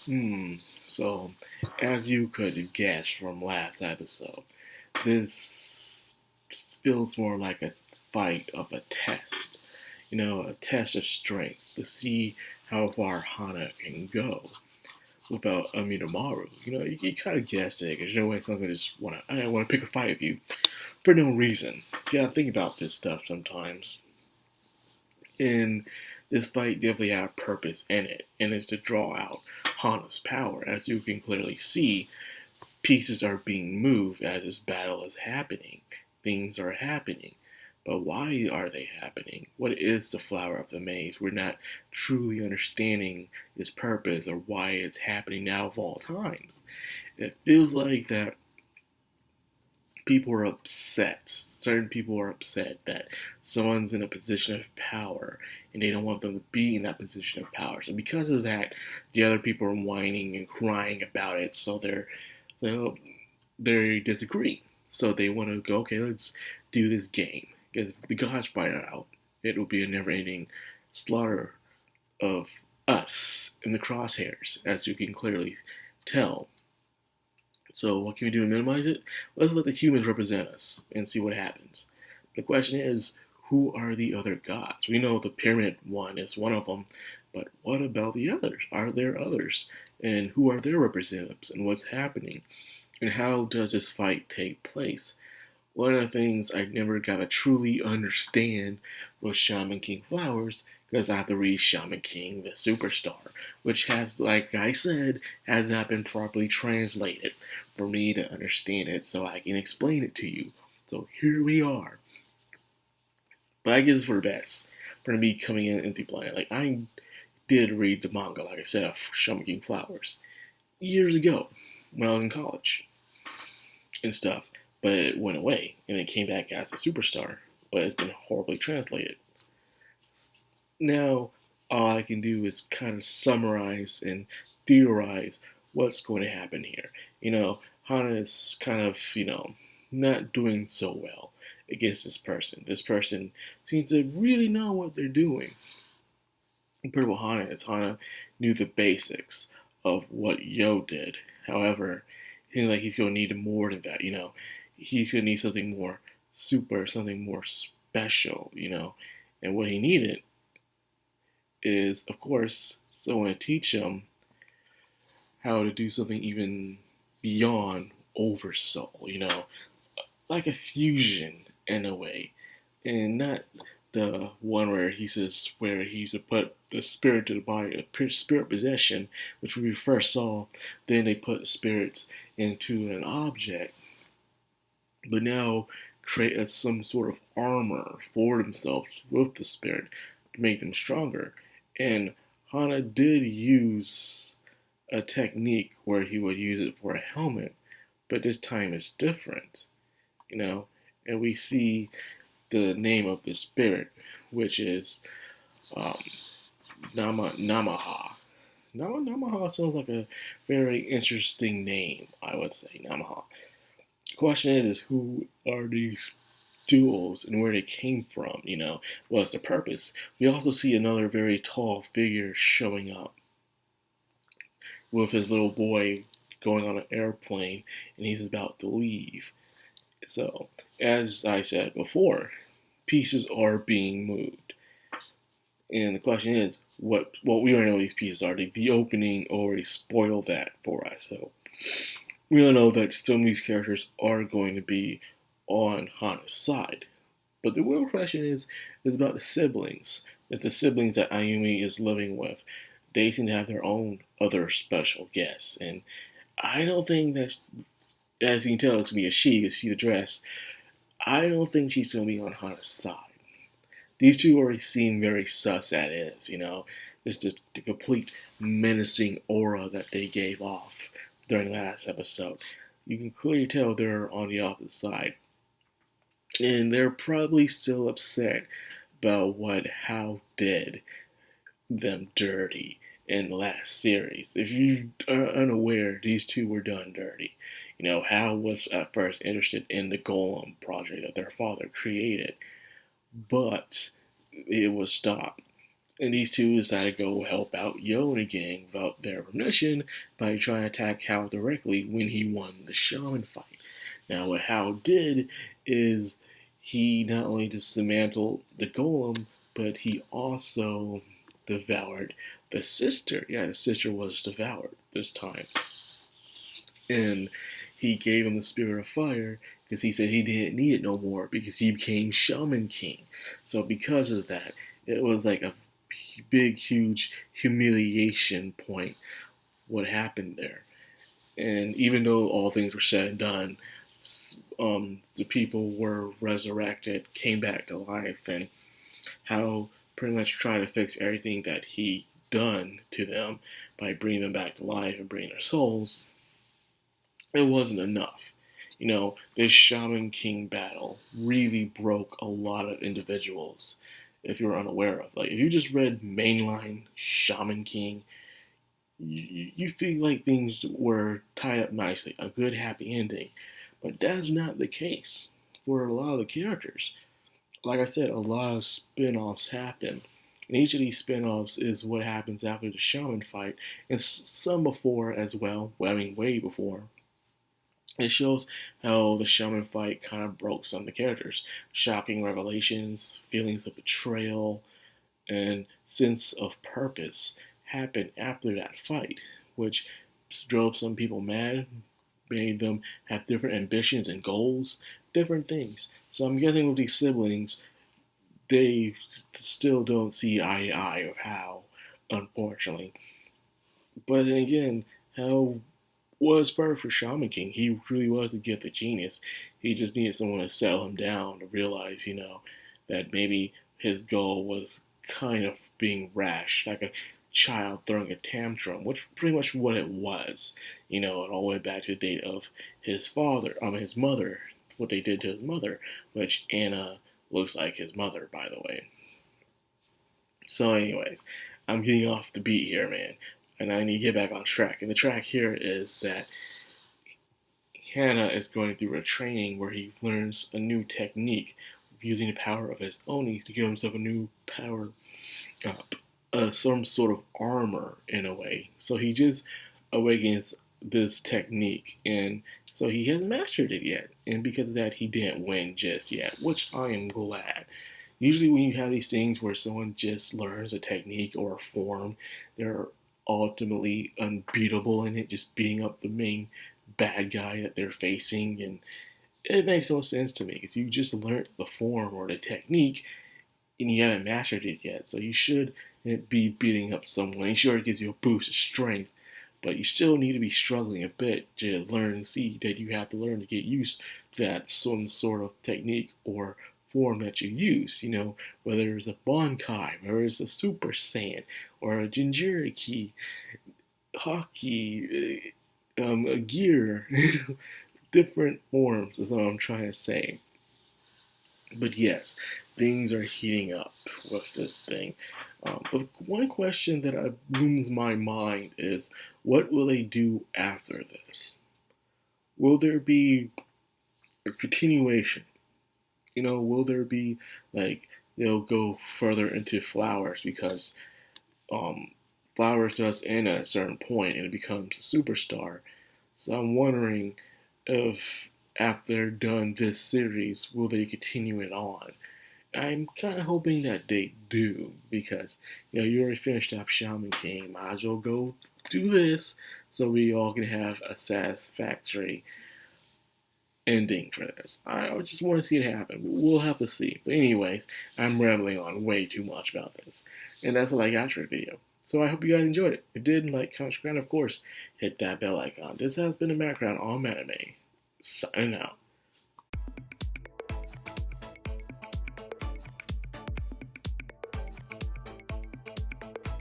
Hmm. So, as you could guess from last episode, this feels more like a fight of a test. A test of strength to see how far Hana can go without Amidamaru. You kind of guessed it because someone just I want to pick a fight with you for no reason. Yeah, I think about this stuff sometimes. And this fight definitely had a purpose in it, and it's to draw out Hana's power. As you can clearly see, pieces are being moved as this battle is happening. Things are happening. But why are they happening? What is the flower of the maze? We're not truly understanding its purpose or why it's happening now of all times. It feels like that people are upset. Certain people are upset that someone's in a position of power and they don't want them to be in that position of power. So because of that, the other people are whining and crying about it. So they disagree. So they want to go, okay, let's do this game. Because if the gods fight it out, it will be a never-ending slaughter of us in the crosshairs, as you can clearly tell. So what can we do to minimize it? Let's let the humans represent us and see what happens. The question is, who are the other gods? We know the pyramid one is one of them, but what about the others? Are there others? And who are their representatives? And what's happening? And how does this fight take place? One of the things I never got to truly understand was Shaman King Flowers because I have to read Shaman King the Superstar, which has, like I said, has not been properly translated for me to understand it so I can explain it to you. So here we are. But I guess it's for the best. For me coming in empty blind. Like I did read the manga, like I said, of Shaman King Flowers years ago when I was in college and stuff, but it went away and it came back as a superstar, but it's been horribly translated. Now, all I can do is kind of summarize and theorize what's going to happen here. Hana is kind of, not doing so well against this person. This person seems to really know what they're doing. Compared to Hana is Hana knew the basics of what Yo did. However, it seems like he's going to need more than that. He's going to need something more super, something more special. And what he needed is, of course, someone to teach him how to do something even beyond Oversoul. Like a fusion in a way, and not the one where he says where he used to put the spirit to the body, a spirit possession, which we first saw. Then they put the spirits into an object, but now create some sort of armor for themselves with the spirit to make them stronger. And Hana did use a technique where he would use it for a helmet, but this time it's different, you know. And we see the name of the spirit, which is um, Namaha. Namaha sounds like a very interesting name, I would say. Namaha. The question is who are these duels and where they came from? What's the purpose? We also see another very tall figure showing up with his little boy going on an airplane, and he's about to leave. So, as I said before, pieces are being moved. And the question is, what we already know these pieces are. The opening already spoiled that for us. So we all know that some of these characters are going to be on Hana's side. But the real question is about the siblings. That the siblings that Ayumi is living with, they seem to have their own other special guests. And I don't think that, as you can tell, it's going to be a she, you see the dress. I don't think she's going to be on Hana's side. These two already seem very sus at is. Just the complete menacing aura that they gave off during last episode. You can clearly tell they're on the opposite side. And they're probably still upset about what Hal did them dirty in the last series. If you are unaware, these two were done dirty. Hal was at first interested in the Golem project that their father created, but it was stopped. And these two decide to go help out Yo and the gang without their permission by trying to attack Hal directly when he won the Shaman fight. Now, what Hal did is he not only dismantled the golem, but he also devoured the sister. Yeah, the sister was devoured this time. And he gave him the spirit of fire because he said he didn't need it no more because he became Shaman King. So because of that, it was like a big, huge humiliation point what happened there. And even though all things were said and done, the people were resurrected, came back to life, and how pretty much tried to fix everything that he done to them by bringing them back to life and bringing their souls. It wasn't enough. This Shaman King battle really broke a lot of individuals. If you're unaware of, like, if you just read mainline Shaman King, you feel like things were tied up nicely, a good happy ending. But that's not the case for a lot of the characters. Like I said, a lot of spin-offs happen. And each of these spin-offs is what happens after the Shaman fight, and some before as well, well, I mean way before. It shows how the Shaman fight kind of broke some of the characters. Shocking revelations, feelings of betrayal, and sense of purpose happened after that fight, which drove some people mad, made them have different ambitions and goals, different things. So I'm guessing with these siblings, they still don't see eye to eye of Hal, unfortunately. But then again, Hal was perfect for Shaman King. He really was a gifted genius. He just needed someone to settle him down to realize, that maybe his goal was kind of being rash, like a child throwing a tantrum, which pretty much what it was. All the way back to the date of his mother, what they did to his mother, which Anna looks like his mother, by the way. So, anyways, I'm getting off the beat here, man, and I need to get back on track. And the track here is that Hannah is going through a training where he learns a new technique of using the power of his Oni to give himself a new power up, some sort of armor in a way. So he just awakens this technique, and so he hasn't mastered it yet. And because of that, he didn't win just yet, which I am glad. Usually, when you have these things where someone just learns a technique or a form, they're ultimately unbeatable in it, just beating up the main bad guy that they're facing. And it makes no sense to me because you just learned the form or the technique and you haven't mastered it yet. So you should be beating up someone. Sure, it gives you a boost of strength, but you still need to be struggling a bit to learn and see that you have to learn to get used to that some sort of technique or form that you use. Whether it's a Bonkai, whether it's a Super Saiyan, or a Jinjuriki, hockey, a gear, different forms is what I'm trying to say. But yes, things are heating up with this thing. But one question that looms my mind is, what will they do after this? Will there be a continuation? Will there be, like, they'll go further into Flowers because Flowers does end at a certain point and it becomes a superstar. So I'm wondering if after they're done this series, will they continue it on? I'm kind of hoping that they do because you already finished up Shaman King. Might as well go do this so we all can have a satisfactory ending for this. I just want to see it happen. We'll have to see. But anyways, I'm rambling on way too much about this, and that's all I got for the video. So I hope you guys enjoyed it. If you did, like, comment, subscribe, and of course, hit that bell icon. This has been a Madcrown on Anime. Signing out.